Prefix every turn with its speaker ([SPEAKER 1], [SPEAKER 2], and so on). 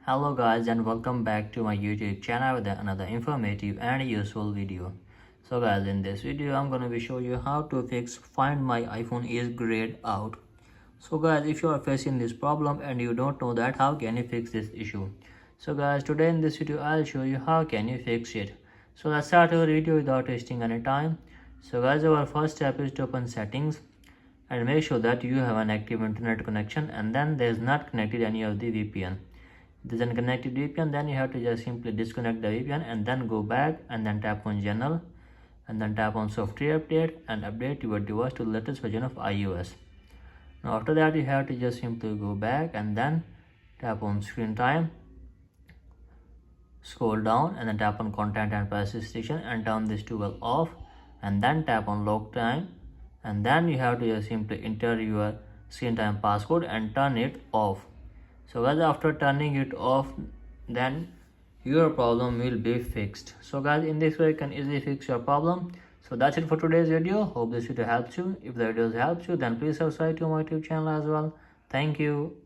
[SPEAKER 1] Hello guys and welcome back to my YouTube channel with another informative and useful video. So guys, in this video I'm going to be show you how to fix find my iPhone is grayed out. So guys, if you are facing this problem and you don't know that how can you fix this issue. So guys, today in this video I'll show you how can you fix it. So let's start our video without wasting any time. So guys, our first step is to open settings and make sure that you have an active internet connection and then there is not connected any of the VPN. If there is a connected VPN, then you have to just simply disconnect the VPN and then go back and then tap on general and then tap on software update and update your device to the latest version of iOS. Now after that you have to just simply go back and then tap on screen time, scroll down and then tap on content and privacy restriction and turn this toggle off and then tap on lock time and then you have to just simply enter your screen time passcode and turn it off. So guys, after turning it off, then your problem will be fixed. So guys, in this way you can easily fix your problem. So that's it for today's video. Hope this video helps you. If the video helps you, then please subscribe to my YouTube channel as well. Thank you.